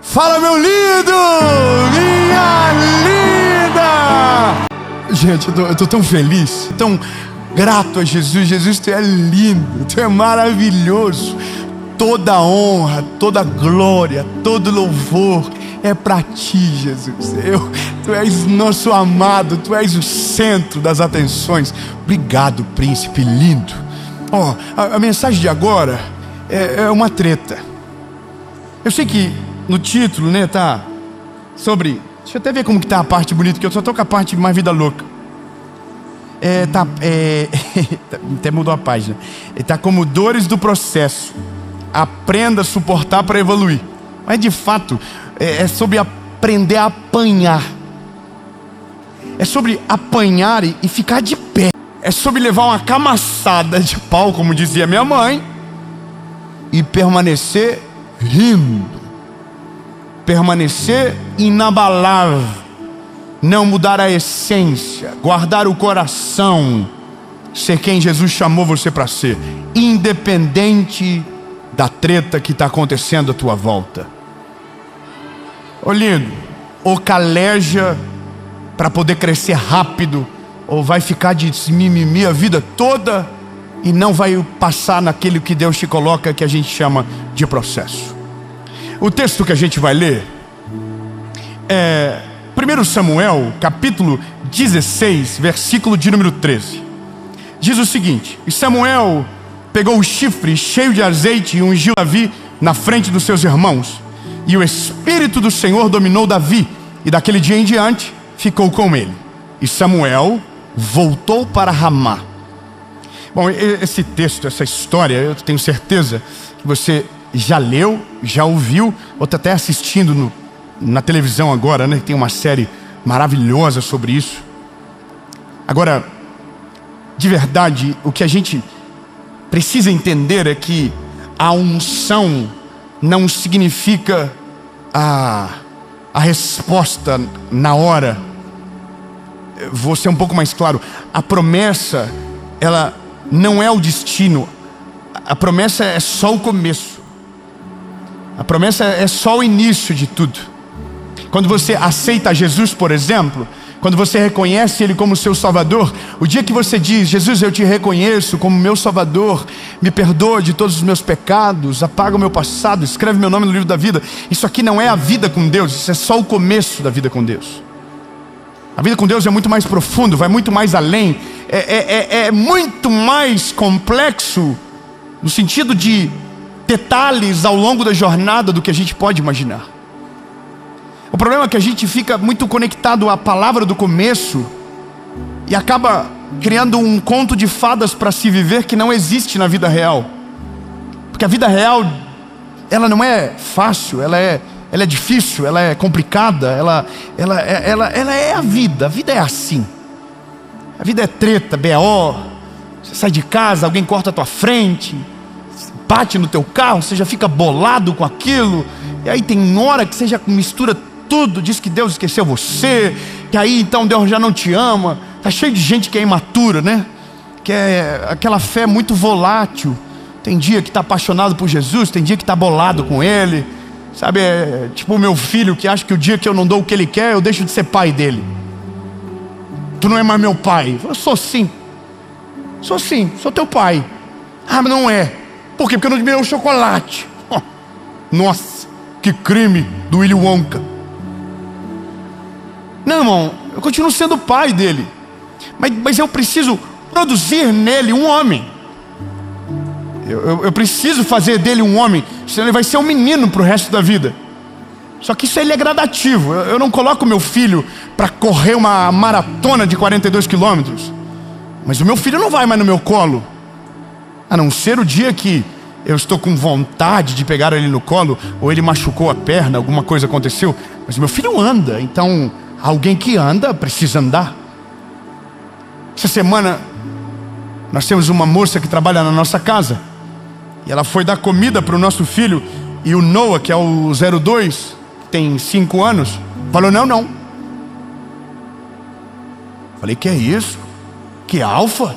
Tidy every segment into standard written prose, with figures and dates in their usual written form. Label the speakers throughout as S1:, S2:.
S1: Fala, meu lindo! Minha linda! Gente, eu tô tão feliz, tão grato a Jesus. Jesus, tu é lindo, tu é maravilhoso. Toda honra, toda glória, todo louvor é pra ti, Jesus. Tu és nosso amado, tu és o centro das atenções. Obrigado, príncipe lindo. A mensagem de agora é uma treta. Eu sei que no título, né, tá sobre... Deixa eu até ver como que tá a parte bonita, que eu só tô com a parte mais vida louca. Até mudou a página. Tá como dores do processo. Aprenda a suportar para evoluir. Mas de fato, é sobre aprender a apanhar. É sobre apanhar e ficar de pé. É sobre levar uma camaçada de pau, como dizia minha mãe, e permanecer rindo. Permanecer inabalável. Não mudar a essência. Guardar o coração. Ser quem Jesus chamou você para ser. Independente da treta que está acontecendo à tua volta. Ô lindo, ou caleja para poder crescer rápido, ou vai ficar de mimimi a vida toda e não vai passar naquele que Deus te coloca, que a gente chama de processo. O texto que a gente vai ler é 1 Samuel, capítulo 16, versículo de número 13. Diz o seguinte: e Samuel pegou o chifre cheio de azeite e ungiu Davi na frente dos seus irmãos. E o Espírito do Senhor dominou Davi, e daquele dia em diante ficou com ele. E Samuel voltou para Ramá. Bom, esse texto, essa história, eu tenho certeza que você já leu, já ouviu, ou está até assistindo na televisão agora, né? Tem uma série maravilhosa sobre isso. Agora, de verdade, o que a gente precisa entender é que a unção não significa a resposta na hora. Vou ser um pouco mais claro. A promessa, ela não é o destino. A promessa é só o começo. A promessa é só o início de tudo. Quando você aceita Jesus, por exemplo, quando você reconhece Ele como seu Salvador, o dia que você diz: Jesus, eu te reconheço como meu Salvador, me perdoa de todos os meus pecados, apaga o meu passado, escreve meu nome no livro da vida. Isso aqui não é a vida com Deus, isso é só o começo da vida com Deus. A vida com Deus é muito mais profundo, vai muito mais além, é muito mais complexo, no sentido de detalhes ao longo da jornada do que a gente pode imaginar. O problema é que a gente fica muito conectado à palavra do começo e acaba criando um conto de fadas para se viver que não existe na vida real. Porque a vida real, ela não é fácil, ela é difícil, ela é complicada, ela é a vida é assim. A vida é treta, BO, você sai de casa, alguém corta a tua frente, bate no teu carro, você já fica bolado com aquilo, e aí tem hora que você já mistura tudo, diz que Deus esqueceu você, que aí então Deus já não te ama. Tá cheio de gente que é imatura, né? Que é aquela fé muito volátil. Tem dia que está apaixonado por Jesus, tem dia que está bolado com Ele. Sabe, é tipo o meu filho que acha que o dia que eu não dou o que ele quer, eu deixo de ser pai dele. Tu não é mais meu pai. Eu sou sim, sou teu pai. Ah, mas não é. Por quê? Porque eu não te dei o chocolate. Oh, nossa, que crime do Willy Wonka. Não, irmão, eu continuo sendo pai dele, mas eu preciso produzir nele um homem. Eu preciso fazer dele um homem, senão ele vai ser um menino para o resto da vida. Só que isso ele é gradativo. Eu não coloco meu filho para correr uma maratona de 42 quilômetros. Mas o meu filho não vai mais no meu colo, a não ser o dia que eu estou com vontade de pegar ele no colo, ou ele machucou a perna, alguma coisa aconteceu. Mas meu filho anda, então alguém que anda precisa andar. Essa semana nós temos uma moça que trabalha na nossa casa, e ela foi dar comida para o nosso filho, e o Noah, que é o 02, que tem 5 anos, falou: não. Falei: que é isso? Que alfa?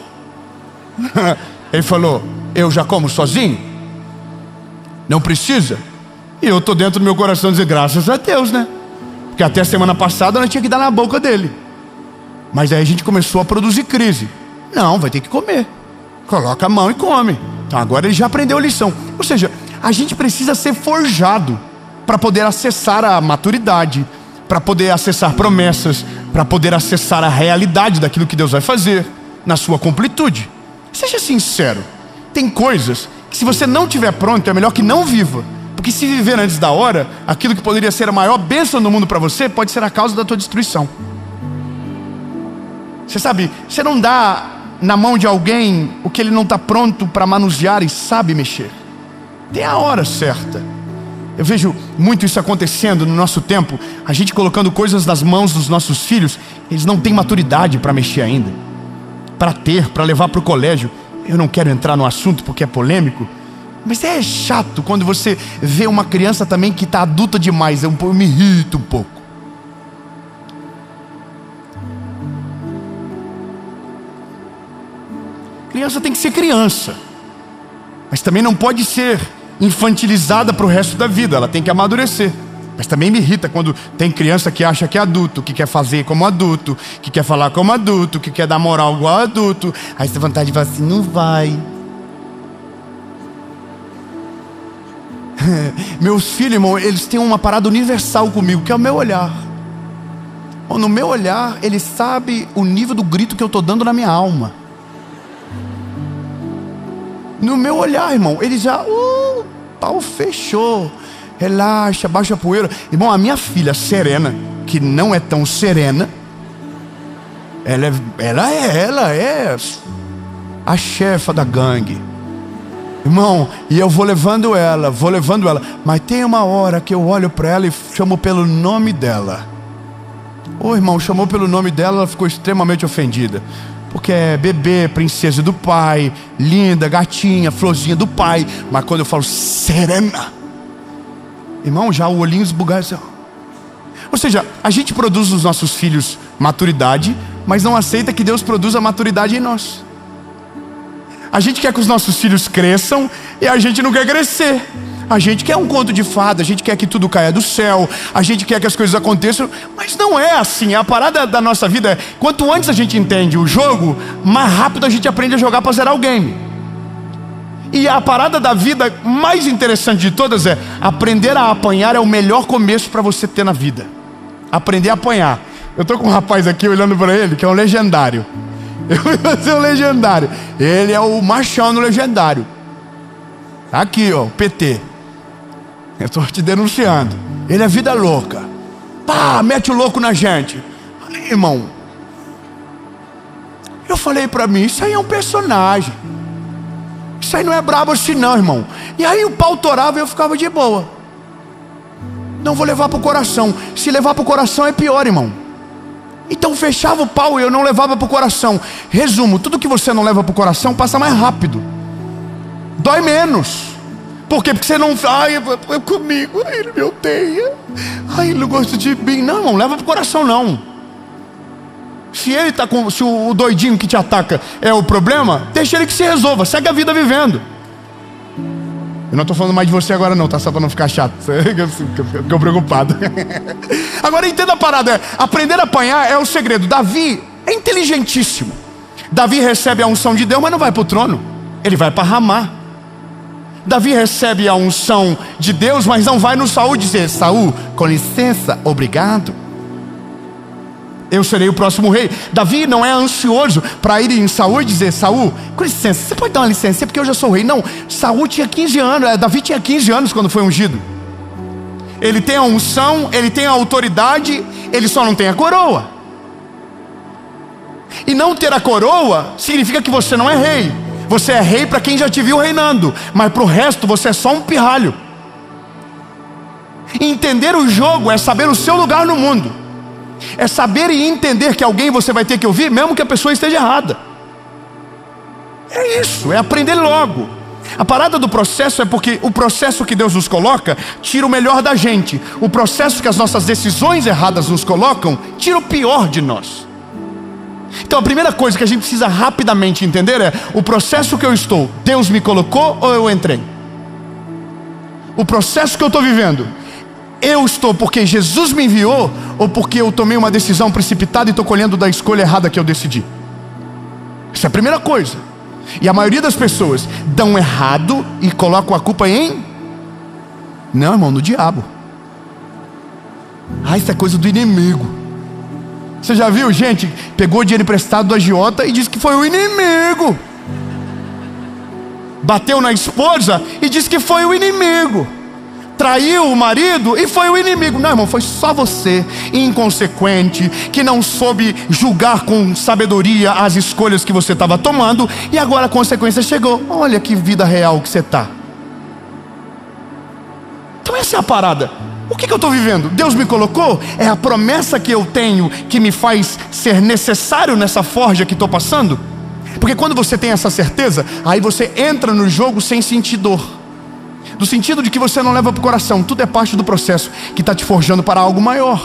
S1: Ele falou: eu já como sozinho, não precisa. E eu estou dentro do meu coração dizendo, graças a Deus, né? Porque até a semana passada nós tinha que dar na boca dele. Mas aí a gente começou a produzir crise. Não, vai ter que comer. Coloca a mão e come. Então agora ele já aprendeu a lição. Ou seja, a gente precisa ser forjado para poder acessar a maturidade, para poder acessar promessas, para poder acessar a realidade daquilo que Deus vai fazer na sua completude. Seja sincero. Tem coisas que se você não estiver pronto, é melhor que não viva. Porque se viver antes da hora, aquilo que poderia ser a maior bênção do mundo para você, pode ser a causa da tua destruição. Você sabe, você não dá na mão de alguém o que ele não está pronto para manusear e sabe mexer. Tem a hora certa. Eu vejo muito isso acontecendo no nosso tempo. A gente colocando coisas nas mãos dos nossos filhos. Eles não têm maturidade para mexer ainda. Para levar para o colégio. Eu não quero entrar no assunto porque é polêmico. Mas é chato quando você vê uma criança também que está adulta demais. Eu me irrito um pouco. Criança tem que ser criança. Mas também não pode ser infantilizada para o resto da vida. Ela tem que amadurecer. Mas também me irrita quando tem criança que acha que é adulto, que quer fazer como adulto, que quer falar como adulto, que quer dar moral igual adulto. Aí você tem vontade de falar assim, não vai. Meus filhos, irmão, eles têm uma parada universal comigo, que é o meu olhar. No meu olhar, ele sabe o nível do grito que eu estou dando na minha alma. No meu olhar, irmão, ele já... pau fechou. Relaxa, baixa a poeira. Irmão, a minha filha Serena, que não é tão serena, ela é a chefa da gangue. Irmão, e eu vou levando ela. Mas tem uma hora que eu olho para ela e chamo pelo nome dela. Irmão, chamou pelo nome dela, ela ficou extremamente ofendida. Porque é bebê, princesa do pai, linda, gatinha, florzinha do pai. Mas quando eu falo Serena, irmão, já o olhinho esbugado assim. Ou seja, a gente produz nos nossos filhos maturidade, mas não aceita que Deus produza maturidade em nós. A gente quer que os nossos filhos cresçam e a gente não quer crescer. A gente quer um conto de fada, a gente quer que tudo caia do céu, a gente quer que as coisas aconteçam, mas não é assim. A parada da nossa vida é, quanto antes a gente entende o jogo, mais rápido a gente aprende a jogar para zerar o game. E a parada da vida mais interessante de todas é, aprender a apanhar é o melhor começo para você ter na vida. Aprender a apanhar. Eu tô com um rapaz aqui olhando para ele, que é um legendário. Eu vou ser um legendário. Ele é o machão no legendário. Tá aqui, ó, PT. Eu estou te denunciando. Ele é vida louca. Pá, mete o louco na gente. Falei, irmão. Eu falei pra mim, isso aí é um personagem. Isso aí não é brabo assim não, irmão. E aí o pau torava e eu ficava de boa. Não vou levar pro coração. Se levar pro coração é pior, irmão. Então fechava o pau e eu não levava pro coração. Resumo, tudo que você não leva pro coração passa mais rápido. Dói menos. Por quê? Porque você não... Ai, é comigo. Ai, ele me odeia. Ai, ele não gosta de mim. Não, não leva pro coração, não. Se ele tá com... Se o doidinho que te ataca é o problema, deixa ele que se resolva. Segue a vida vivendo. Eu não tô falando mais de você agora não, tá? Só pra não ficar chato. Ficou preocupado. Agora entenda a parada. Aprender a apanhar é o segredo. Davi é inteligentíssimo. Davi recebe a unção de Deus, mas não vai pro trono. Ele vai para Ramá. Davi recebe a unção de Deus, mas não vai no Saul dizer, Saul, com licença, obrigado. Eu serei o próximo rei. Davi não é ansioso para ir em Saul e dizer, Saul, com licença, você pode dar uma licença porque eu já sou rei. Não, Saul tinha 15 anos, Davi tinha 15 anos quando foi ungido. Ele tem a unção, ele tem a autoridade, ele só não tem a coroa. E não ter a coroa significa que você não é rei. Você é rei para quem já te viu reinando, mas para o resto você é só um pirralho. Entender o jogo é saber o seu lugar no mundo. É saber e entender que alguém você vai ter que ouvir, mesmo que a pessoa esteja errada. É isso, é aprender logo. A parada do processo é porque o processo que Deus nos coloca tira o melhor da gente. O processo que as nossas decisões erradas nos colocam tira o pior de nós. Então a primeira coisa que a gente precisa rapidamente entender é: o processo que eu estou, Deus me colocou ou eu entrei? o processo que eu estou vivendo, eu estou porque Jesus me enviou, ou porque eu tomei uma decisão precipitada e estou colhendo da escolha errada que eu decidi? Essa é a primeira coisa. E a maioria das pessoas dão errado e colocam a culpa em... Não, irmão, no diabo. Isso é coisa do inimigo. Você já viu gente pegou dinheiro emprestado do agiota e disse que foi o inimigo? Bateu na esposa e disse que foi o inimigo. Traiu o marido e foi o inimigo. Não, irmão, foi só você, inconsequente, que não soube julgar com sabedoria as escolhas que você estava tomando, e agora a consequência chegou. Olha que vida real que você está. Então essa é a parada. O que eu estou vivendo? Deus me colocou? É a promessa que eu tenho que me faz ser necessário nessa forja que estou passando? Porque quando você tem essa certeza, aí você entra no jogo sem sentir dor. Do sentido de que você não leva para o coração. Tudo é parte do processo que está te forjando para algo maior.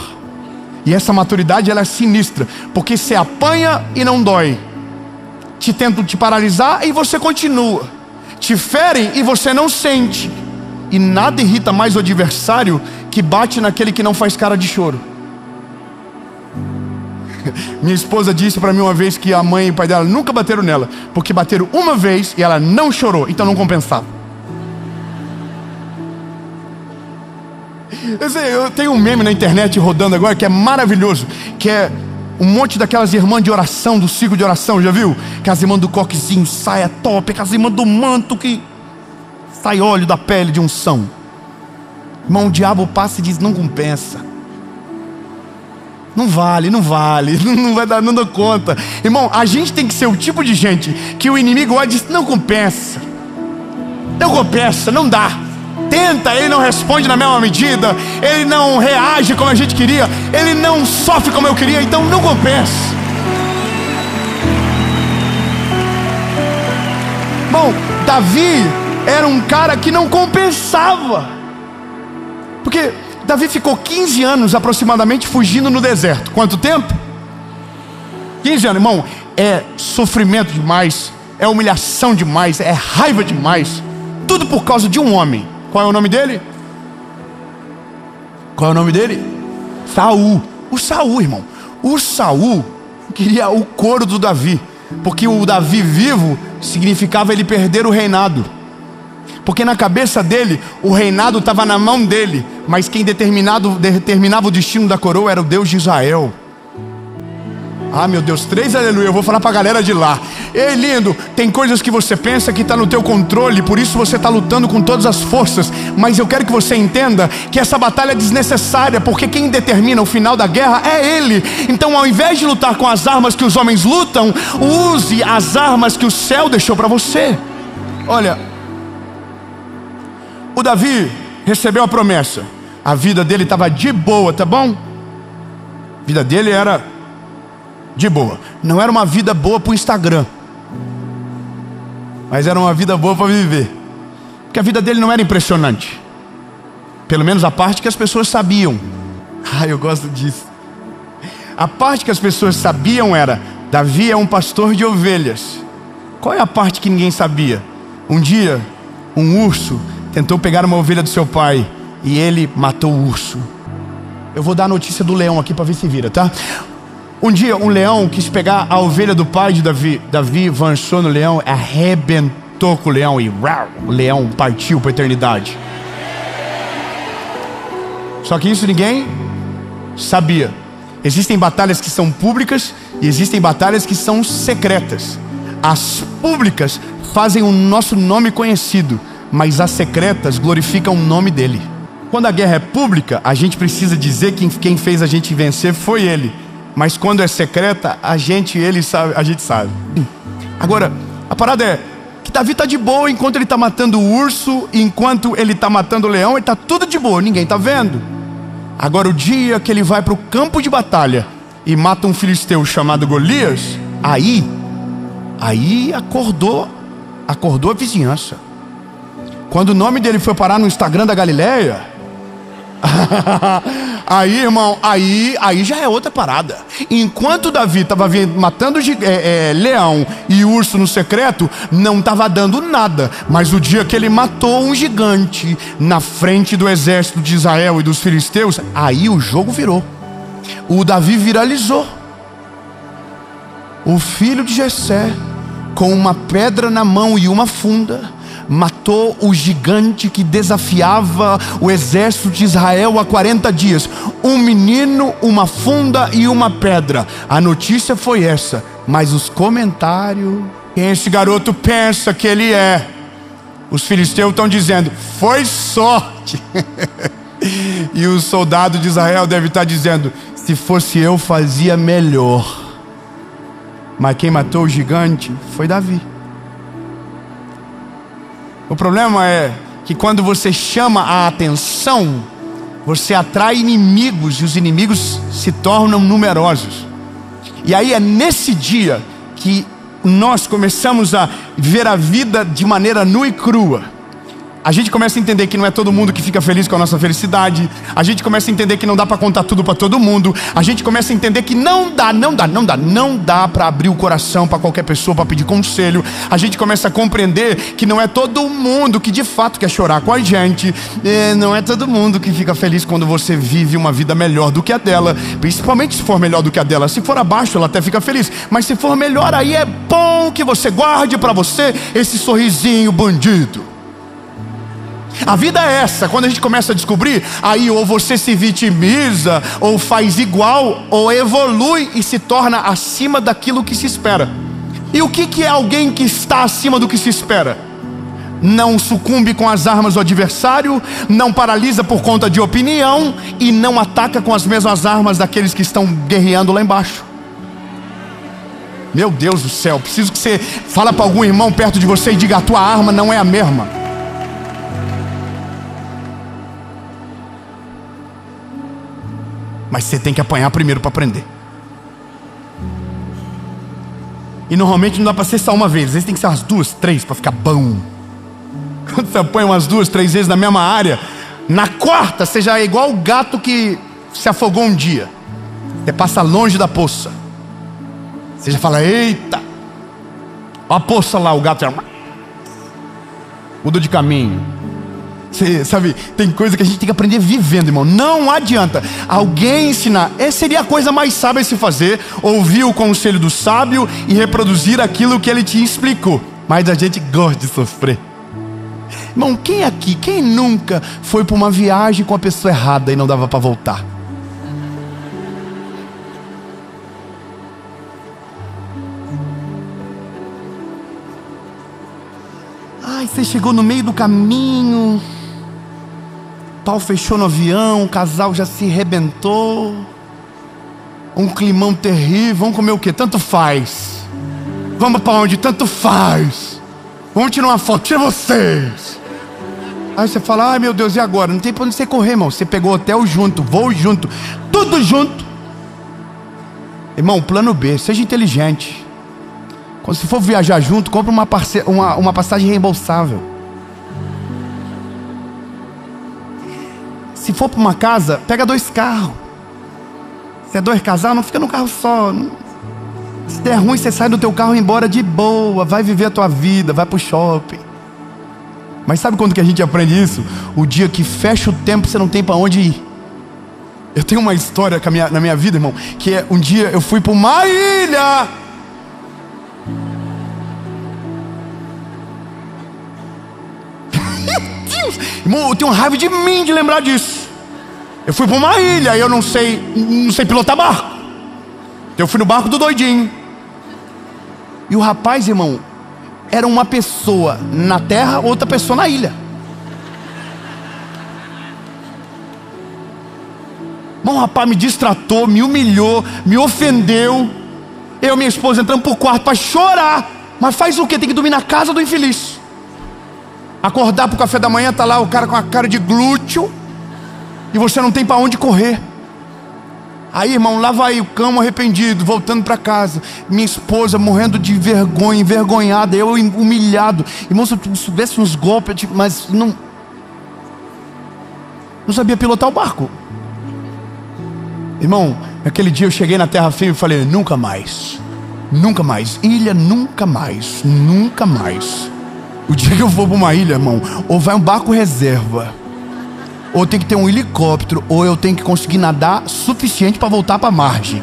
S1: E essa maturidade, ela é sinistra, porque você apanha e não dói. Te tentam te paralisar e você continua. Te ferem e você não sente. E nada irrita mais o adversário que bate naquele que não faz cara de choro. Minha esposa disse para mim uma vez que a mãe e o pai dela nunca bateram nela, porque bateram uma vez e ela não chorou, então não compensava. Eu tenho um meme na internet rodando agora que é maravilhoso, que é um monte daquelas irmãs de oração, do ciclo de oração, já viu? Que as irmãs do coquezinho, saia top, que as irmãs do manto que sai óleo da pele de unção. Irmão, o diabo passa e diz, não compensa. Não vale, não vai dar, não dá conta. Irmão, a gente tem que ser o tipo de gente que o inimigo olha e diz, não compensa. Não compensa, não dá. Tenta, ele não responde na mesma medida, ele não reage como a gente queria, ele não sofre como eu queria, então não compensa. Bom, Davi era um cara que não compensava, porque Davi ficou 15 anos aproximadamente fugindo no deserto. Quanto tempo? 15 anos, irmão. É sofrimento demais, é humilhação demais, é raiva demais, tudo por causa de um homem. Qual é o nome dele? Qual é o nome dele? Saul. O Saul, irmão. O Saul queria o couro do Davi, porque o Davi vivo significava ele perder o reinado. Porque na cabeça dele, o reinado estava na mão dele, mas quem determinava o destino da coroa era o Deus de Israel. Ah, meu Deus, 3 aleluia, eu vou falar para a galera de lá. Ei, lindo, tem coisas que você pensa que está no teu controle, por isso você está lutando com todas as forças, mas eu quero que você entenda que essa batalha é desnecessária, porque quem determina o final da guerra é Ele. Então, ao invés de lutar com as armas que os homens lutam, use as armas que o céu deixou para você. Olha, o Davi recebeu a promessa, a vida dele estava de boa, tá bom? A vida dele era de boa, não era uma vida boa para o Instagram, mas era uma vida boa para viver, porque a vida dele não era impressionante, pelo menos a parte que as pessoas sabiam. Eu gosto disso. A parte que as pessoas sabiam era, Davi é um pastor de ovelhas. Qual é a parte que ninguém sabia? Um dia, um urso tentou pegar uma ovelha do seu pai e ele matou o urso. Eu vou dar a notícia do leão aqui para ver se vira, tá? Um dia um leão quis pegar a ovelha do pai de Davi. Davi avançou no leão, arrebentou com o leão e o leão partiu para a eternidade. Só que isso ninguém sabia. Existem batalhas que são públicas e existem batalhas que são secretas. As públicas fazem o nosso nome conhecido, mas as secretas glorificam o nome dele. Quando a guerra é pública, a gente precisa dizer que quem fez a gente vencer foi ele. Mas quando é secreta, a gente sabe. Agora, a parada é que Davi está de boa enquanto ele está matando o urso, enquanto ele está matando o leão, ele está tudo de boa, ninguém está vendo. Agora, o dia que ele vai para o campo de batalha e mata um filisteu chamado Golias, aí acordou a vizinhança. Quando o nome dele foi parar no Instagram da Galileia, Aí, irmão, aí já é outra parada. Enquanto Davi estava matando leão e urso no secreto, não estava dando nada. Mas o dia que ele matou um gigante na frente do exército de Israel e dos filisteus, aí o jogo virou. O Davi viralizou. O filho de Jessé, com uma pedra na mão e uma funda, matou o gigante que desafiava o exército de Israel há 40 dias. Um menino, uma funda e uma pedra. A notícia foi essa. Mas os comentários: quem esse garoto pensa que ele é? Os filisteus estão dizendo: foi sorte. E o soldado de Israel deve estar dizendo: se fosse eu, fazia melhor. Mas quem matou o gigante foi Davi. O problema é que quando você chama a atenção, você atrai inimigos e os inimigos se tornam numerosos. E aí é nesse dia que nós começamos a ver a vida de maneira nua e crua. A gente começa a entender que não é todo mundo que fica feliz com a nossa felicidade. A gente começa a entender que não dá para contar tudo para todo mundo. A gente começa a entender que não dá para abrir o coração para qualquer pessoa para pedir conselho. A gente começa a compreender que não é todo mundo que de fato quer chorar com a gente. Não é todo mundo que fica feliz quando você vive uma vida melhor do que a dela. Principalmente se for melhor do que a dela. Se for abaixo, ela até fica feliz. Mas se for melhor, aí é bom que você guarde para você esse sorrisinho bandido. A vida é essa. Quando a gente começa a descobrir, aí ou você se vitimiza, ou faz igual, ou evolui e se torna acima daquilo que se espera. E o que é alguém que está acima do que se espera? Não sucumbe com as armas do adversário, não paralisa por conta de opinião e não ataca com as mesmas armas daqueles que estão guerreando lá embaixo. Meu Deus do céu, preciso que você fale para algum irmão perto de você e diga: a tua arma não é a mesma. Mas você tem que apanhar primeiro para aprender. E normalmente não dá para ser só uma vez. Às vezes tem que ser umas 2, 3 para ficar bom. Quando você apanha umas 2, 3 vezes na mesma área, na quarta você já é igual o gato que se afogou um dia. Você passa longe da poça. Você já fala: eita, olha a poça lá, o gato já muda de caminho. Você sabe, tem coisa que a gente tem que aprender vivendo, irmão. Não adianta alguém ensinar. Essa seria a coisa mais sábia a se fazer: ouvir o conselho do sábio e reproduzir aquilo que ele te explicou. Mas a gente gosta de sofrer. Irmão, quem aqui, quem nunca foi para uma viagem com a pessoa errada e não dava para voltar? Ai, você chegou no meio do caminho, pau fechou no avião, o casal já se arrebentou, um climão terrível. Vamos comer o quê? Tanto faz. Vamos para onde? Tanto faz. Vamos tirar uma foto, tira vocês. Aí você fala: ai meu Deus, e agora? Não tem para onde você correr, irmão. Você pegou hotel junto, voo junto, tudo junto. Irmão, plano B, seja inteligente. Quando você for viajar junto, compra uma passagem reembolsável. Se for para uma casa, pega 2 carros. Se é 2 casais, não fica no carro só. Se der ruim, você sai do teu carro e embora de boa. Vai viver a tua vida, vai pro shopping. Mas sabe quando que a gente aprende isso? O dia que fecha o tempo, você não tem para onde ir. Eu tenho uma história na minha vida, irmão, que é: um dia eu fui para uma ilha. Irmão, eu tenho raiva de mim de lembrar disso. Eu fui para uma ilha e eu não sei pilotar barco. Eu fui no barco do doidinho. E o rapaz, irmão, era uma pessoa na terra, outra pessoa na ilha. Irmão, o rapaz me distratou, me humilhou, me ofendeu. Eu e minha esposa entramos pro quarto para chorar. Mas faz o quê? Tem que dormir na casa do infeliz. Acordar pro café da manhã, tá lá o cara com a cara de glúteo e você não tem para onde correr. Aí, irmão, lá vai o cão arrependido, voltando para casa. Minha esposa morrendo de vergonha, envergonhada, eu humilhado. Irmão, se eu soubesse uns golpes, mas não sabia pilotar o barco. Irmão, naquele dia eu cheguei na terra firme e falei: nunca mais, nunca mais, ilha, nunca mais, nunca mais. O dia que eu for para uma ilha, irmão, ou vai um barco reserva, ou tem que ter um helicóptero, ou eu tenho que conseguir nadar suficiente para voltar para a margem.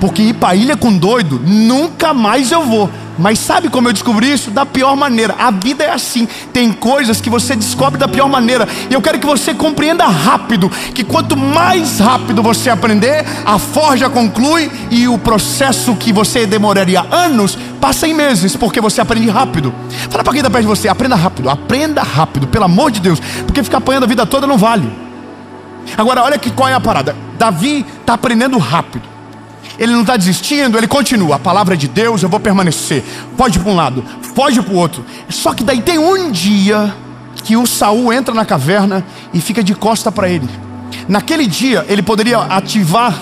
S1: Porque ir para a ilha com doido, nunca mais eu vou. Mas sabe como eu descobri isso? Da pior maneira. A vida é assim. Tem coisas que você descobre da pior maneira. E eu quero que você compreenda rápido, que quanto mais rápido você aprender, a forja conclui, e o processo que você demoraria anos, passa em meses, porque você aprende rápido. Fala para quem está perto de você: aprenda rápido, pelo amor de Deus. Porque ficar apanhando a vida toda não vale. Agora olha qual é a parada. Davi está aprendendo rápido. Ele não está desistindo, ele continua. A palavra é de Deus, eu vou permanecer. Foge para um lado, foge para o outro. Só que daí tem um dia que o Saul entra na caverna e fica de costa para ele. Naquele dia ele poderia ativar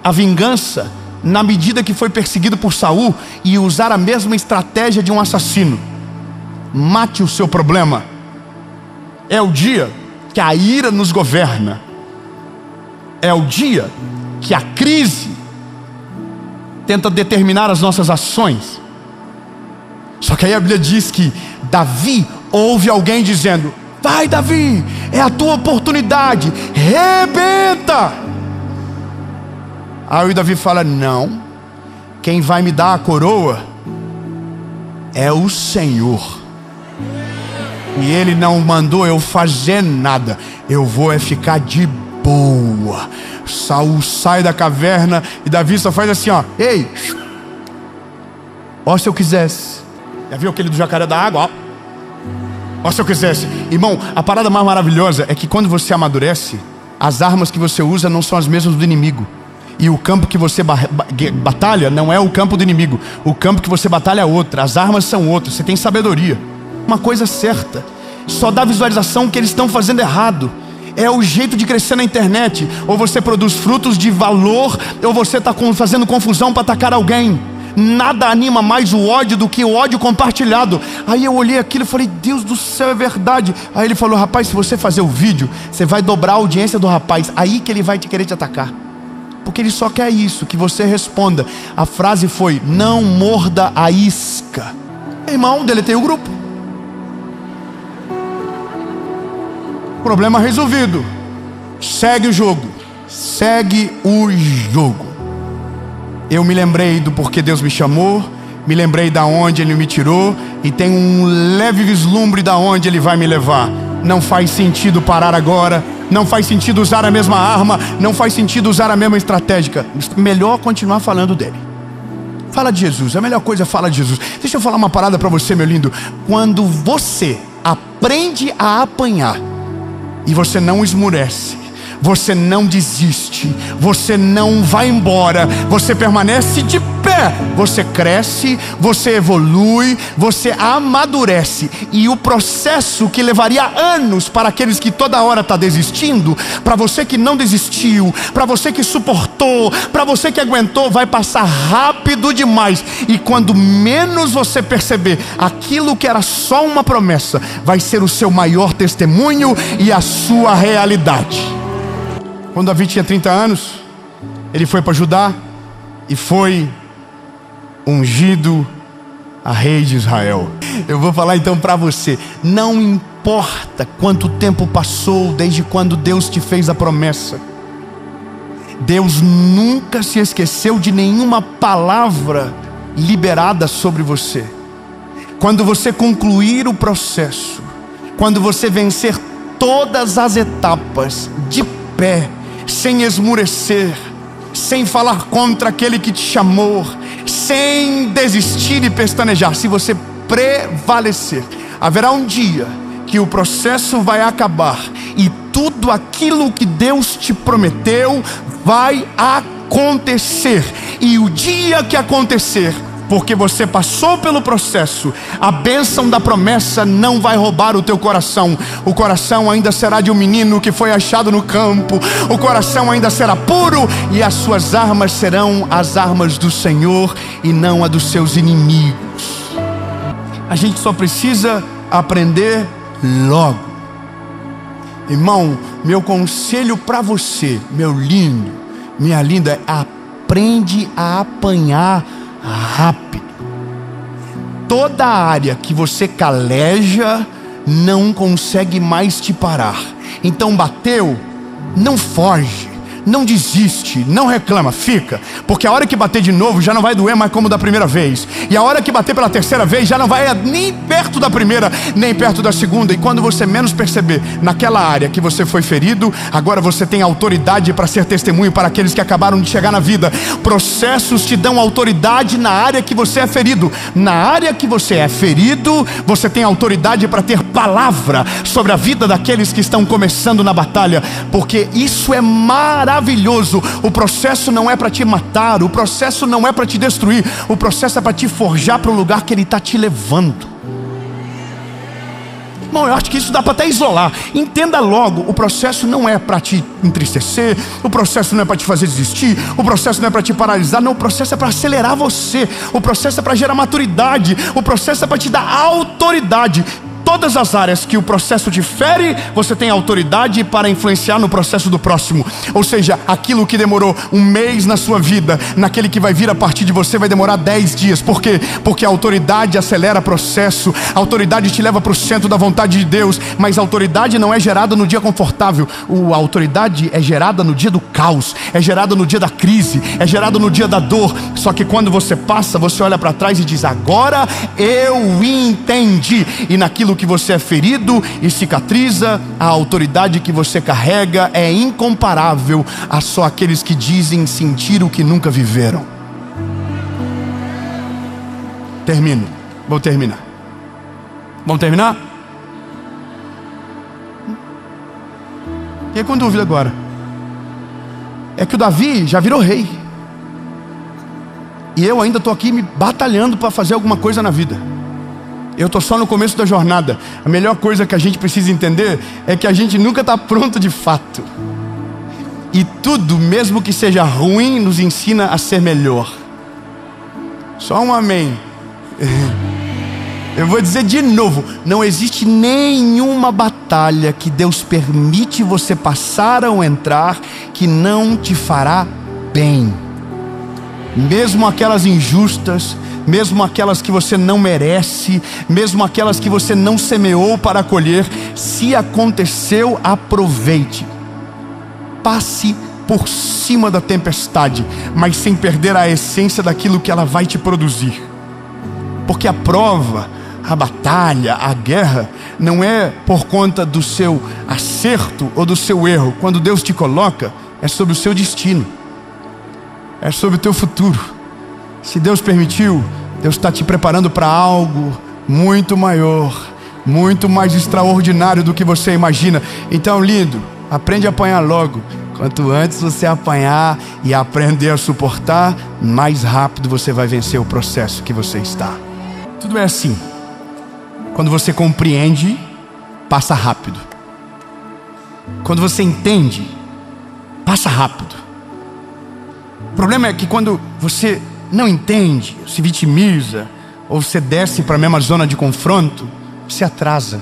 S1: a vingança na medida que foi perseguido por Saul e usar a mesma estratégia de um assassino. Mate o seu problema. É o dia que a ira nos governa. É o dia que a crise tenta determinar as nossas ações. Só que aí a Bíblia diz que Davi ouve alguém dizendo: vai, Davi, é a tua oportunidade, rebenta. Aí o Davi fala: não, quem vai me dar a coroa é o Senhor, e Ele não mandou eu fazer nada, eu vou ficar de boa. Saul sai da caverna e Davi só faz assim, ó: ei, ó, se eu quisesse. Já viu aquele do jacaré da água? Ó, se eu quisesse. Irmão, a parada mais maravilhosa é que quando você amadurece, as armas que você usa não são as mesmas do inimigo. E o campo que você batalha não é o campo do inimigo. O campo que você batalha é outro. As armas são outras. Você tem sabedoria. Uma coisa certa: só dá visualização que eles estão fazendo errado. É o jeito de crescer na internet. Ou você produz frutos de valor, ou você está fazendo confusão para atacar alguém. Nada anima mais o ódio do que o ódio compartilhado. Aí eu olhei aquilo e falei: Deus do céu, é verdade. Aí ele falou: rapaz, se você fazer o vídeo, você vai dobrar a audiência do rapaz. Aí que ele vai querer te atacar. Porque ele só quer isso, que você responda. A frase foi: não morda a isca. Irmão, deletei o grupo. Problema resolvido. Segue o jogo. Segue o jogo. Eu me lembrei do porquê Deus me chamou, me lembrei da onde Ele me tirou, e tem um leve vislumbre da onde Ele vai me levar. Não faz sentido parar agora. Não faz sentido usar a mesma arma. Não faz sentido usar a mesma estratégia. Melhor continuar falando dele. Fala de Jesus. A melhor coisa é falar de Jesus. Deixa eu falar uma parada para você, meu lindo. Quando você aprende a apanhar e você não esmurece, você não desiste, você não vai embora, você permanece de pé, você cresce, você evolui, você amadurece. E o processo que levaria anos para aqueles que toda hora está desistindo, para você que não desistiu, para você que suportou, para você que aguentou, vai passar rápido demais. E quando menos você perceber, aquilo que era só uma promessa vai ser o seu maior testemunho e a sua realidade. Quando Davi tinha 30 anos, ele foi para Judá e foi ungido a rei de Israel. Eu vou falar então para você: não importa quanto tempo passou desde quando Deus te fez a promessa, Deus nunca se esqueceu de nenhuma palavra liberada sobre você. Quando você concluir o processo, quando você vencer todas as etapas de pé, sem esmurecer, sem falar contra aquele que te chamou, sem desistir e pestanejar, se você prevalecer, haverá um dia que o processo vai acabar e tudo aquilo que Deus te prometeu vai acontecer. E o dia que acontecer, porque você passou pelo processo, a bênção da promessa não vai roubar o teu coração. O coração ainda será de um menino que foi achado no campo. O coração ainda será puro, e as suas armas serão as armas do Senhor e não a dos seus inimigos. A gente só precisa aprender logo. Irmão, meu conselho para você, meu lindo, minha linda, aprende a apanhar rápido. Toda área que você caleja não consegue mais te parar. Então bateu, não foge, não desiste, não reclama, fica. Porque a hora que bater de novo já não vai doer mais como da primeira vez. E a hora que bater pela terceira vez já não vai nem perto da primeira, nem perto da segunda. E quando você menos perceber, naquela área que você foi ferido, agora você tem autoridade para ser testemunho para aqueles que acabaram de chegar na vida. Processos te dão autoridade na área que você é ferido. Na área que você é ferido, você tem autoridade para ter palavra sobre a vida daqueles que estão começando na batalha. Porque isso é maravilhoso. O processo não é para te matar, o processo não é para te destruir, o processo é para te forjar para o lugar que Ele está te levando. Bom, eu acho que isso dá para até isolar. Entenda logo, o processo não é para te entristecer, o processo não é para te fazer desistir, o processo não é para te paralisar, não, o processo é para acelerar você, o processo é para gerar maturidade, o processo é para te dar autoridade. Todas as áreas que o processo te fere, você tem autoridade para influenciar no processo do próximo. Ou seja, aquilo que demorou um mês na sua vida, naquele que vai vir a partir de você vai demorar 10 dias. Por quê? Porque a autoridade acelera o processo, a autoridade te leva para o centro da vontade de Deus. Mas a autoridade não é gerada no dia confortável, a autoridade é gerada no dia do caos, é gerada no dia da crise, é gerada no dia da dor. Só que quando você passa, você olha para trás e diz: agora eu entendi. E naquilo que você é ferido e cicatriza, a autoridade que você carrega é incomparável a só aqueles que dizem sentir o que nunca viveram. Termino, vou terminar. Vamos terminar? Fiquei com dúvida agora. É que o Davi já virou rei e eu ainda estou aqui me batalhando para fazer alguma coisa na vida. Eu estou só no começo da jornada. A melhor coisa que a gente precisa entender é que a gente nunca está pronto de fato. E tudo, mesmo que seja ruim, nos ensina a ser melhor. Só um amém. Eu vou dizer de novo: não existe nenhuma batalha que Deus permite você passar ou entrar que não te fará bem. Mesmo aquelas injustas, mesmo aquelas que você não merece, mesmo aquelas que você não semeou para colher, se aconteceu, aproveite. Passe por cima da tempestade, mas sem perder a essência daquilo que ela vai te produzir. Porque a prova, a batalha, a guerra, não é por conta do seu acerto ou do seu erro. Quando Deus te coloca, é sobre o seu destino, é sobre o teu futuro. Se Deus permitiu, Deus está te preparando para algo muito maior, muito mais extraordinário do que você imagina. Então, lindo, aprende a apanhar logo. Quanto antes você apanhar e aprender a suportar, mais rápido você vai vencer o processo que você está. Tudo é assim. Quando você compreende, passa rápido. Quando você entende, passa rápido. O problema é que quando você não entende, se vitimiza, ou você desce para a mesma zona de confronto, você atrasa.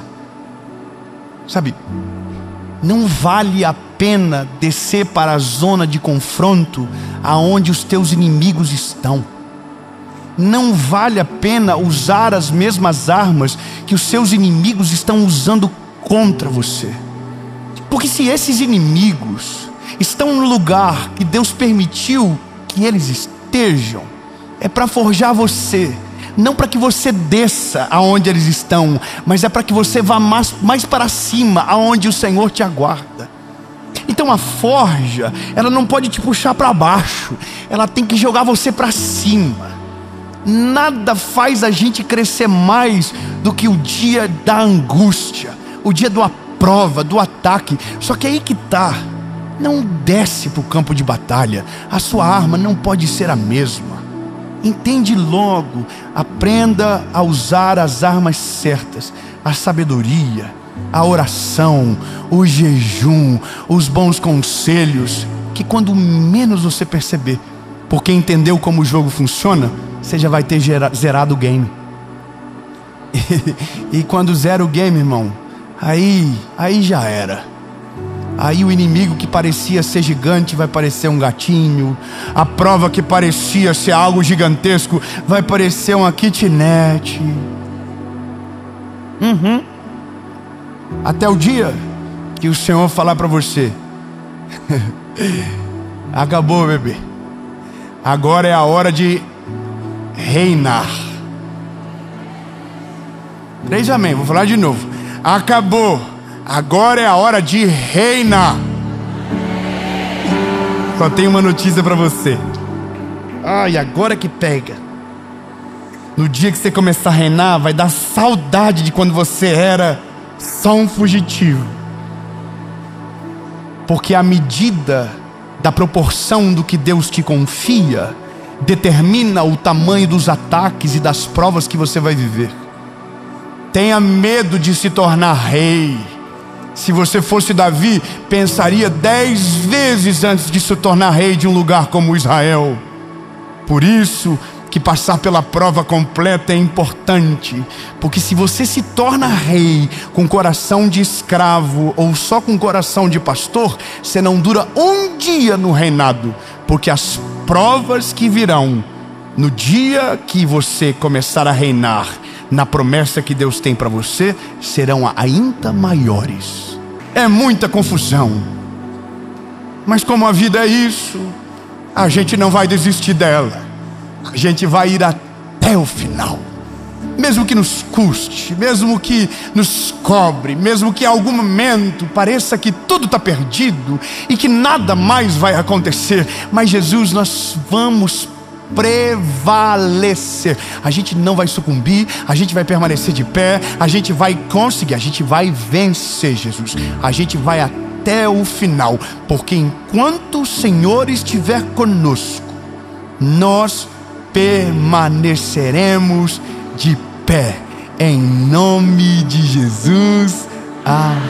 S1: Sabe, não vale a pena descer para a zona de confronto aonde os teus inimigos estão. Não vale a pena usar as mesmas armas que os seus inimigos estão usando contra você. Porque se esses inimigos estão no lugar que Deus permitiu que eles estejam, é para forjar você, não para que você desça aonde eles estão, mas é para que você vá mais para cima, aonde o Senhor te aguarda. Então a forja, ela não pode te puxar para baixo, ela tem que jogar você para cima. Nada faz a gente crescer mais do que o dia da angústia, o dia da prova, do ataque. Só que aí que tá, não desce para o campo de batalha, a sua arma não pode ser a mesma. Entende logo, aprenda a usar as armas certas, a sabedoria, a oração, o jejum, os bons conselhos, que quando menos você perceber, porque entendeu como o jogo funciona, você já vai ter zerado o game. E quando zera o game, irmão, aí já era. Aí o inimigo que parecia ser gigante vai parecer um gatinho. A prova que parecia ser algo gigantesco vai parecer uma kitnet. Até o dia que o Senhor falar para você: acabou, bebê. Agora é a hora de reinar. 3 amém, vou falar de novo. Acabou. Agora é a hora de reinar. Só tenho uma notícia para você. Ai, agora que pega. No dia que você começar a reinar, vai dar saudade de quando você era só um fugitivo. Porque a medida da proporção do que Deus te confia determina o tamanho dos ataques e das provas que você vai viver. Tenha medo de se tornar rei. Se você fosse Davi, pensaria 10 vezes antes de se tornar rei de um lugar como Israel. Por isso que passar pela prova completa é importante, porque se você se torna rei com coração de escravo ou só com coração de pastor, você não dura um dia no reinado, porque as provas que virão no dia que você começar a reinar na promessa que Deus tem para você serão ainda maiores. É muita confusão, mas como a vida é isso, a gente não vai desistir dela. A gente vai ir até o final, mesmo que nos custe, mesmo que nos cobre, mesmo que em algum momento pareça que tudo está perdido e que nada mais vai acontecer. Mas Jesus, nós vamos prevalecer. A gente não vai sucumbir, a gente vai permanecer de pé, a gente vai conseguir, a gente vai vencer, Jesus. A gente vai até o final, porque enquanto o Senhor estiver conosco, nós permaneceremos de pé, em nome de Jesus. Amém.